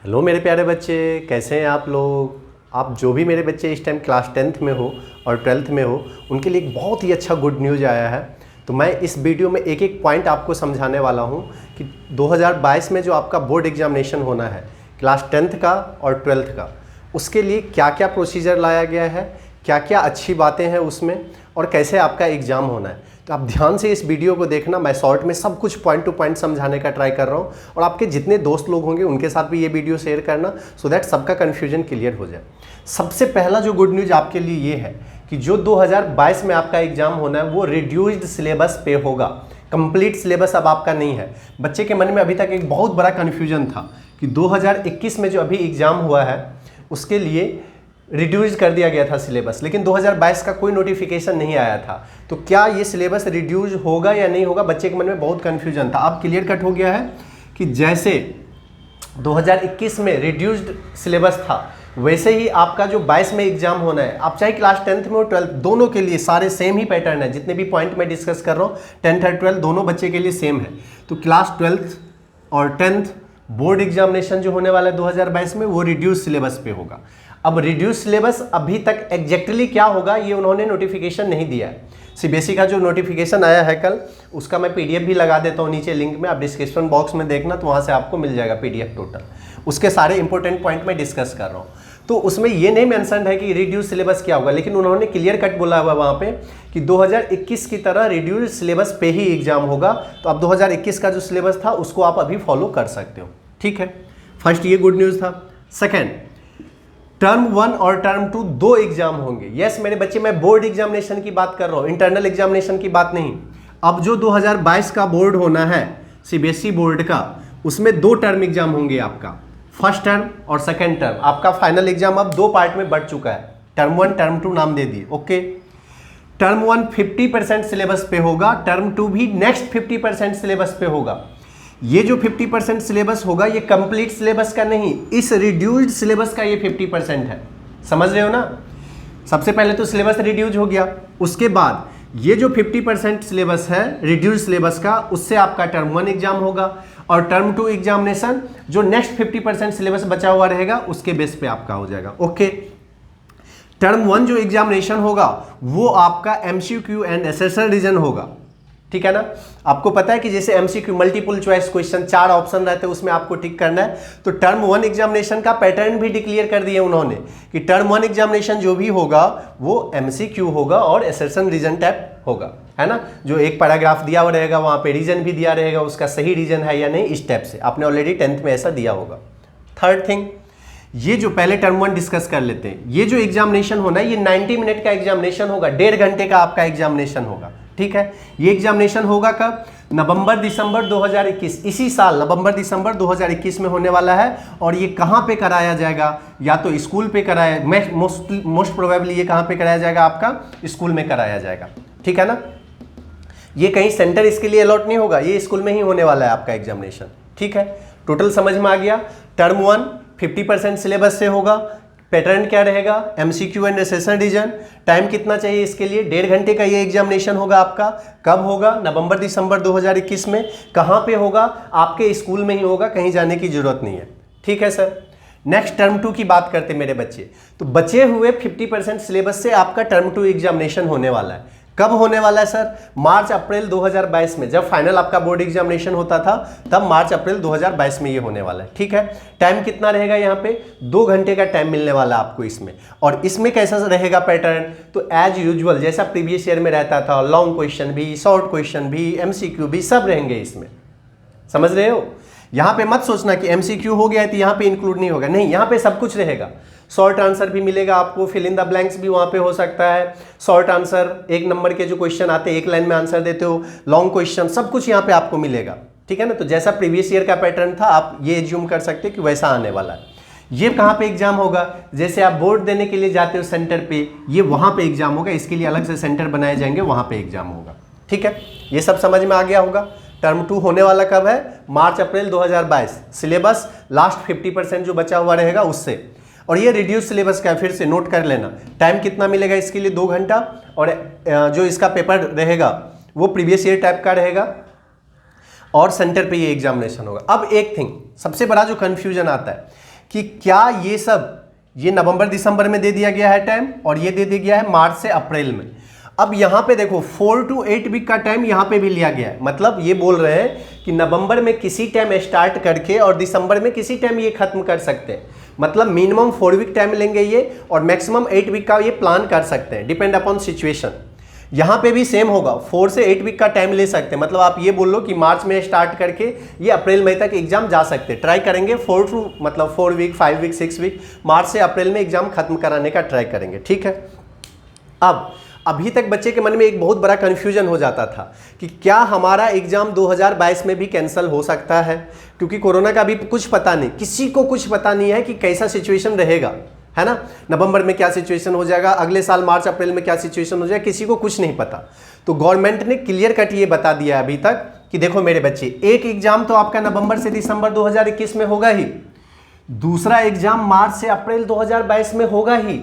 Hello मेरे प्यारे बच्चे, कैसे हैं आप लोग। आप जो भी मेरे बच्चे इस टाइम क्लास 10th में हो और 12th में हो, उनके लिए एक बहुत ही अच्छा गुड न्यूज़ आया है। तो मैं इस वीडियो में एक एक पॉइंट आपको समझाने वाला हूं कि 2022 में जो आपका बोर्ड एग्जामिनेशन होना है क्लास 10th का और 12th का, उसके लिए क्या क्या प्रोसीजर लाया गया है, क्या क्या अच्छी बातें हैं उसमें, और कैसे आपका एग्ज़ाम होना है। तो आप ध्यान से इस वीडियो को देखना। मैं शॉर्ट में सब कुछ पॉइंट टू पॉइंट समझाने का ट्राई कर रहा हूँ, और आपके जितने दोस्त लोग होंगे उनके साथ भी ये वीडियो शेयर करना, सो दैट सबका कन्फ्यूजन क्लियर हो जाए। सबसे पहला जो गुड न्यूज़ आपके लिए ये है कि जो 2022 में आपका एग्जाम होना है वो रिड्यूस्ड सिलेबस पे होगा। कंप्लीट सिलेबस अब आपका नहीं है। बच्चे के मन में अभी तक एक बहुत बड़ा कन्फ्यूजन था कि 2021 में जो अभी एग्जाम हुआ है उसके लिए रिड्यूस कर दिया गया था सिलेबस, लेकिन 2022 का कोई नोटिफिकेशन नहीं आया था। तो क्या ये सिलेबस रिड्यूस होगा या नहीं होगा, बच्चे के मन में बहुत कन्फ्यूजन था। अब क्लियर कट हो गया है कि जैसे 2021 में रिड्यूस्ड सिलेबस था वैसे ही आपका जो 22 में एग्जाम होना है, आप चाहे क्लास 10th में हो 12th, दोनों के लिए सारे सेम ही पैटर्न है। जितने भी पॉइंट मैं डिस्कस कर रहा हूँ 10th और 12th दोनों बच्चे के लिए सेम है। तो क्लास 12th और 10th बोर्ड एग्जामिनेशन जो होने वाला है 2022 में वो रिड्यूस सिलेबस पे होगा। अब रिड्यूस सिलेबस अभी तक एग्जैक्टली क्या होगा ये उन्होंने नोटिफिकेशन नहीं दिया है। सीबीएसई का जो नोटिफिकेशन आया है कल, उसका मैं पीडीएफ भी लगा देता हूँ नीचे लिंक में, आप डिस्क्रिप्शन बॉक्स में देखना तो वहाँ से आपको मिल जाएगा पीडीएफ टोटल। उसके सारे इंपॉर्टेंट पॉइंट मैं डिस्कस कर रहा हूँ। तो उसमें ये नहीं मेंशन है कि रिड्यूस सिलेबस क्या होगा, लेकिन उन्होंने क्लियर कट बोला हुआ वहाँ पे कि 2021 की तरह रिड्यूस सिलेबस पे ही एग्जाम होगा। तो अब 2021 का जो सिलेबस था उसको आप अभी फॉलो कर सकते हो। ठीक है, फर्स्ट ये गुड न्यूज़ था। सेकेंड, टर्म 1 और टर्म 2 दो एग्जाम होंगे। यस मेरे बच्चे, मैं बोर्ड एग्जामिनेशन की बात कर रहा हूँ, इंटरनल एग्जामिनेशन की बात नहीं। अब जो 2022 का बोर्ड होना है सीबीएसई बोर्ड का, उसमें दो टर्म एग्जाम होंगे आपका, फर्स्ट टर्म और सेकेंड टर्म। आपका फाइनल एग्जाम अब दो पार्ट में बढ़ चुका है, टर्म 1 टर्म 2 नाम दे दिए। ओके, टर्म 1 50% सिलेबस पे होगा, टर्म 2 भी नेक्स्ट 50% सिलेबस पे होगा। ये जो 50% सिलेबस होगा ये कंप्लीट सिलेबस का नहीं, इस रिड्यूस्ड सिलेबस का ये 50% है। समझ रहे हो ना। सबसे पहले तो सिलेबस रिड्यूस हो गया, उसके बाद ये जो 50% सिलेबस है रिड्यूस्ड सिलेबस का, उससे आपका टर्म 1 एग्जाम होगा, और टर्म 2 एग्जामिनेशन जो नेक्स्ट 50% सिलेबस बचा हुआ रहेगा उसके बेस पे आपका हो जाएगा। ओके, टर्म 1 जो एग्जामिनेशन होगा वो आपका एमसीक्यू एंड एसेसर रीजन होगा। ठीक है ना। आपको पता है कि जैसे MCQ multiple choice question 4 option रहते हैं, उसमें आपको टिक करना है। तो टर्म 1 एग्जामिनेशन का पैटर्न भी डिक्लेयर कर दिया उन्होंने कि टर्म 1 एग्जामिनेशन जो भी होगा वो एमसीक्यू होगा और एसेशन रीजन टाइप होगा, है ना। जो एक पैराग्राफ दिया हुआ रहेगा वहां पे रीजन भी दिया रहेगा, उसका सही रीजन है या नहीं, इस टाइप से आपने ऑलरेडी 10th में ऐसा दिया होगा। थर्ड थिंग, ये जो पहले टर्म 1 डिस्कस कर लेते हैं, ये जो एग्जामिनेशन होना है ये 90 मिनट का एग्जामिनेशन होगा, 1.5 घंटे का आपका एग्जामिनेशन होगा। ठीक है, ये एग्जामिनेशन होगा कब, नवंबर दिसंबर 2021, इसी साल नवंबर दिसंबर 2021 में होने वाला है। और ये कहाँ पे कराया जाएगा, या तो स्कूल पे कराया, मोस्ट प्रोबेबली ये कहाँ पे कराया जाएगा, आपका स्कूल में कराया जाएगा। ठीक है ना, ये कहीं सेंटर इसके लिए अलॉट नहीं होगा, ये स्कूल में ही होने वाला है आपका एग्जामिनेशन। ठीक है, टोटल समझ में आ गया। टर्म 1 50% सिलेबस से होगा, पैटर्न क्या रहेगा, MCQ and assertion reason. Time कितना चाहिए इसके लिए, 1.5 घंटे का ये एग्जामिनेशन होगा आपका। कब होगा, नवंबर दिसंबर 2021 में। कहाँ पे होगा, आपके स्कूल में ही होगा, कहीं जाने की जरूरत नहीं है। ठीक है सर। नेक्स्ट टर्म 2 की बात करते मेरे बच्चे। तो बचे हुए 50% सिलेबस से आपका टर्म 2 एग्जामिनेशन होने वाला है। कब होने वाला है सर, मार्च अप्रैल 2022 में, जब फाइनल आपका बोर्ड एग्जामिनेशन होता था तब मार्च अप्रैल 2022 में ये होने वाला है। ठीक है, टाइम कितना रहेगा यहाँ पे, 2 घंटे का टाइम मिलने वाला है आपको इसमें। और इसमें कैसा रहेगा पैटर्न, तो एज यूजुअल जैसा प्रीवियस ईयर में रहता था, लॉन्ग क्वेश्चन भी, शॉर्ट क्वेश्चन भी, एमसीक्यू भी, सब रहेंगे इसमें। समझ रहे हो। यहाँ पे मत सोचना कि एमसीक्यू हो गया है तो यहाँ पे इंक्लूड नहीं होगा, नहीं, यहाँ पे सब कुछ रहेगा। शॉर्ट आंसर भी मिलेगा आपको, फिल इन द ब्लैंक्स भी वहाँ पे हो सकता है। शॉर्ट आंसर 1 नंबर के जो क्वेश्चन आते हैं 1 लाइन में आंसर देते हो, लॉन्ग क्वेश्चन, सब कुछ यहाँ पे आपको मिलेगा। ठीक है ना। तो जैसा प्रीवियस ईयर का पैटर्न था आप ये एज्यूम कर सकते हैं कि वैसा आने वाला है। ये कहाँ पे एग्जाम होगा, जैसे आप बोर्ड देने के लिए जाते हो सेंटर पे, ये वहाँ पे एग्जाम होगा, इसके लिए अलग से सेंटर बनाए जाएंगे, वहाँ पे एग्जाम होगा। ठीक है, ये सब समझ में आ गया होगा। टर्म 2 होने वाला कब है, मार्च अप्रैल 2022। सिलेबस लास्ट 50% जो बचा हुआ रहेगा उससे, और ये रिड्यूस सिलेबस का फिर से नोट कर लेना। टाइम कितना मिलेगा इसके लिए, 2 घंटा, और जो इसका पेपर रहेगा वो प्रीवियस ईयर टाइप का रहेगा, और सेंटर पे ये एग्जामिनेशन होगा। अब एक थिंग सबसे बड़ा जो कंफ्यूजन आता है कि क्या ये नवंबर दिसंबर में दे दिया गया है टाइम और ये दे दिया गया है मार्च से अप्रैल में। अब यहाँ पे देखो 4 to 8 वीक का टाइम यहाँ पे भी लिया गया है, मतलब ये बोल रहे हैं कि नवंबर में किसी टाइम स्टार्ट करके और दिसंबर में किसी टाइम ये खत्म कर सकते हैं। मतलब मिनिमम 4 वीक टाइम लेंगे ये और मैक्सिमम 8 वीक का ये प्लान कर सकते हैं, डिपेंड अपॉन सिचुएशन। यहाँ पे भी सेम होगा, 4 से 8 वीक का टाइम ले सकते हैं। मतलब आप ये बोल लो कि मार्च में स्टार्ट करके ये अप्रैल मई तक एग्जाम जा सकते हैं। ट्राई करेंगे 4 वीक 5 वीक 6 वीक मार्च से अप्रैल में एग्जाम खत्म कराने का ट्राई करेंगे, ठीक है। अब अभी तक बच्चे के मन में एक बहुत बड़ा कन्फ्यूजन हो जाता था कि क्या हमारा एग्जाम 2022 में भी कैंसिल हो सकता है, क्योंकि कोरोना का भी कुछ पता नहीं, किसी को कुछ पता नहीं है कि कैसा सिचुएशन रहेगा, है ना। नवंबर में क्या सिचुएशन हो जाएगा, अगले साल मार्च अप्रैल में क्या सिचुएशन हो जाएगा, किसी को कुछ नहीं पता। तो गवर्नमेंट ने क्लियर कट ये बता दिया है अभी तक कि देखो मेरे बच्चे, एक एग्जाम तो आपका नवंबर से दिसंबर 2021 में होगा ही, दूसरा एग्जाम मार्च से अप्रैल 2022 में होगा ही।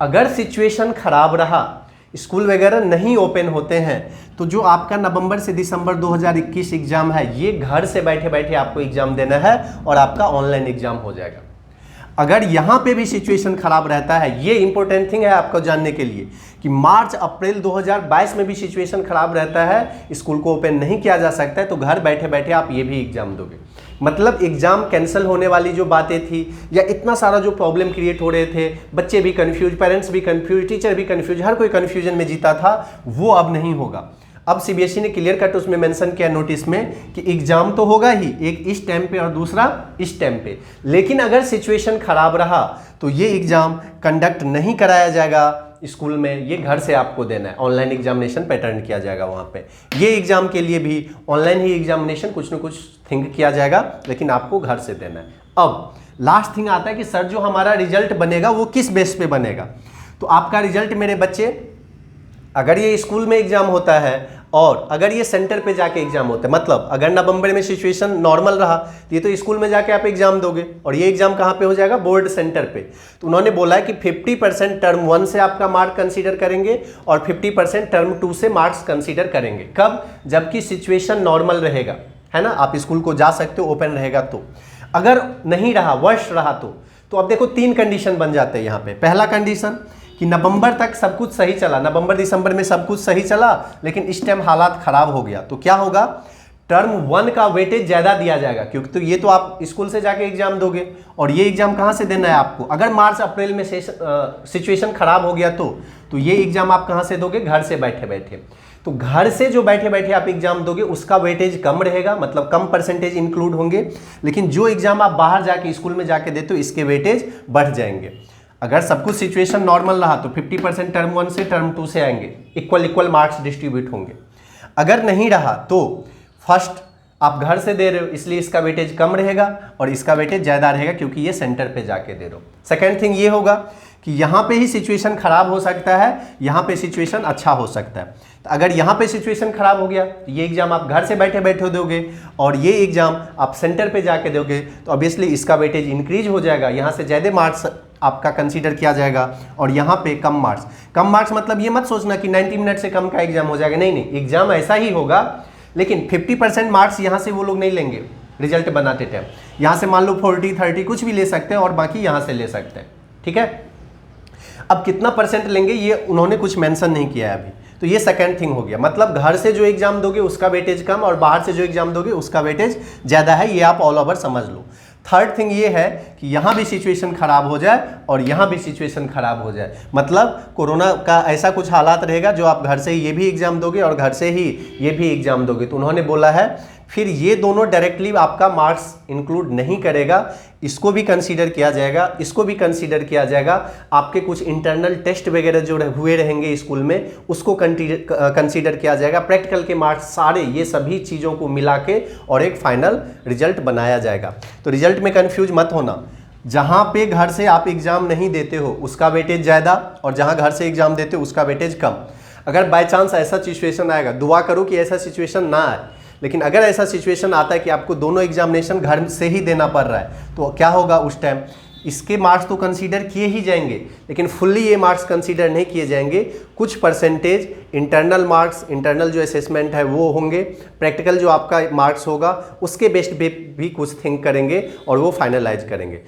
अगर सिचुएशन खराब रहा, स्कूल वगैरह नहीं ओपन होते हैं, तो जो आपका नवंबर से दिसंबर 2021 एग्जाम है ये घर से बैठे बैठे आपको एग्जाम देना है और आपका ऑनलाइन एग्जाम हो जाएगा। अगर यहाँ पे भी सिचुएशन खराब रहता है, ये इंपॉर्टेंट थिंग है आपको जानने के लिए कि मार्च अप्रैल 2022 में भी सिचुएशन खराब रहता है, स्कूल को ओपन नहीं किया जा सकता है, तो घर बैठे बैठे आप ये भी एग्जाम दोगे। मतलब एग्जाम कैंसिल होने वाली जो बातें थी या इतना सारा जो प्रॉब्लम क्रिएट हो रहे थे, बच्चे भी कंफ्यूज, पेरेंट्स भी कंफ्यूज, टीचर भी कंफ्यूज, हर कोई कंफ्यूजन में जीता था, वो अब नहीं होगा। अब सीबीएसई ने क्लियर कट उसमें मेंशन किया नोटिस में कि एग्जाम तो होगा ही, एक इस टाइम पे और दूसरा इस टाइम पे, लेकिन अगर सिचुएशन खराब रहा तो ये एग्जाम कंडक्ट नहीं कराया जाएगा स्कूल में, ये घर से आपको देना है, ऑनलाइन एग्जामिनेशन पैटर्न किया जाएगा वहाँ पे। ये एग्जाम के लिए भी ऑनलाइन ही एग्जामिनेशन कुछ न कुछ थिंक किया जाएगा, लेकिन आपको घर से देना है। अब लास्ट थिंग आता है कि सर जो हमारा रिजल्ट बनेगा वो किस बेस पे बनेगा। तो आपका रिजल्ट मेरे बच्चे, अगर ये स्कूल में एग्जाम होता है और अगर ये सेंटर पे जाके एग्जाम होता है, मतलब अगर नवंबर में सिचुएशन नॉर्मल रहा तो ये तो स्कूल में जाके आप एग्जाम दोगे और ये एग्जाम कहाँ पे हो जाएगा, बोर्ड सेंटर पे। तो उन्होंने बोला है कि 50% टर्म 1 से आपका मार्क कंसीडर करेंगे और 50% टर्म 2 से मार्क्स कंसीडर करेंगे। कब? जबकि सिचुएशन नॉर्मल रहेगा, है ना, आप स्कूल को जा सकते हो, ओपन रहेगा। तो अगर नहीं रहा, वर्ष रहा, तो अब देखो 3 कंडीशन बन जाते हैं यहाँ पे। पहला कंडीशन कि नवंबर तक सब कुछ सही चला, नवंबर दिसंबर में सब कुछ सही चला, लेकिन इस टाइम हालात खराब हो गया, तो क्या होगा, टर्म 1 का वेटेज ज़्यादा दिया जाएगा, क्योंकि तो ये तो आप स्कूल से जाके एग्जाम दोगे और ये एग्जाम कहाँ से देना है आपको। अगर मार्च अप्रैल में सिचुएशन खराब हो गया तो ये एग्जाम आप कहाँ से दोगे, घर से बैठे बैठे। तो घर से जो बैठे बैठे आप एग्जाम दोगे उसका वेटेज कम रहेगा, मतलब कम परसेंटेज इंक्लूड होंगे, लेकिन जो एग्जाम आप बाहर जाके स्कूल में जाके देते हो इसके वेटेज बढ़ जाएंगे। अगर सब कुछ सिचुएशन नॉर्मल रहा तो 50% टर्म 1 से टर्म 2 से आएंगे, इक्वल मार्क्स डिस्ट्रीब्यूट होंगे। अगर नहीं रहा तो फर्स्ट आप घर से दे रहे हो इसलिए इसका वेटेज कम रहेगा और इसका वेटेज ज़्यादा रहेगा क्योंकि ये सेंटर पे जाके दे रहे हो। सेकेंड थिंग ये होगा कि यहाँ पे ही सिचुएशन खराब हो सकता है, यहाँ पे सिचुएशन अच्छा हो सकता है। तो अगर यहाँ पे सिचुएशन खराब हो गया तो ये एग्जाम आप घर से बैठे बैठे दोगे और ये एग्जाम आप सेंटर पे जाके दोगे, तो ऑब्वियसली इसका वेटेज इंक्रीज हो जाएगा, यहाँ से ज़्यादा मार्क्स आपका कंसीडर किया जाएगा और यहाँ पे कम मार्क्स मतलब ये मत सोचना कि 90 मिनट से कम का एग्जाम हो जाएगा, नहीं, एग्जाम ऐसा ही होगा, लेकिन 50% मार्क्स यहाँ से वो लोग नहीं लेंगे रिजल्ट बनाते टाइम। यहाँ से मान लो 40-30 कुछ भी ले सकते हैं और बाकी यहाँ से ले सकते हैं, ठीक है। अब कितना परसेंट लेंगे ये उन्होंने कुछ मेंशन नहीं किया है अभी, तो ये सेकंड थिंग हो गया। मतलब घर से जो एग्जाम दोगे उसका वेटेज कम और बाहर से जो एग्जाम दोगे उसका वेटेज ज़्यादा है, ये आप ऑल ओवर समझ लो। थर्ड थिंग ये है कि यहाँ भी सिचुएशन खराब हो जाए और यहाँ भी सिचुएशन खराब हो जाए, मतलब कोरोना का ऐसा कुछ हालात रहेगा जो आप घर से ही ये भी एग्जाम दोगे और घर से ही ये भी एग्जाम दोगे, तो उन्होंने बोला है फिर ये दोनों डायरेक्टली आपका मार्क्स इंक्लूड नहीं करेगा, इसको भी कंसीडर किया जाएगा, इसको भी कंसीडर किया जाएगा। आपके कुछ इंटरनल टेस्ट वगैरह जो हुए रहेंगे स्कूल में उसको कंसीडर किया जाएगा, प्रैक्टिकल के मार्क्स सारे, ये सभी चीज़ों को मिला के और एक फाइनल रिजल्ट बनाया जाएगा। तो रिजल्ट में कंफ्यूज मत होना, जहाँ पे घर से आप एग्ज़ाम नहीं देते हो उसका वेटेज ज़्यादा और जहाँ घर से एग्ज़ाम देते हो उसका वेटेज कम। अगर बाय चांस ऐसा सिचुएशन आएगा, दुआ करो कि ऐसा सिचुएशन ना आए, लेकिन अगर ऐसा सिचुएशन आता है कि आपको दोनों एग्जामिनेशन घर से ही देना पड़ रहा है तो क्या होगा उस टाइम, इसके मार्क्स तो कंसीडर किए ही जाएंगे लेकिन फुल्ली ये मार्क्स कंसीडर नहीं किए जाएंगे, कुछ परसेंटेज इंटरनल मार्क्स, इंटरनल जो असेसमेंट है वो होंगे, प्रैक्टिकल जो आपका मार्क्स होगा उसके बेस्ड पे भी कुछ थिंक करेंगे और वो फाइनलाइज करेंगे।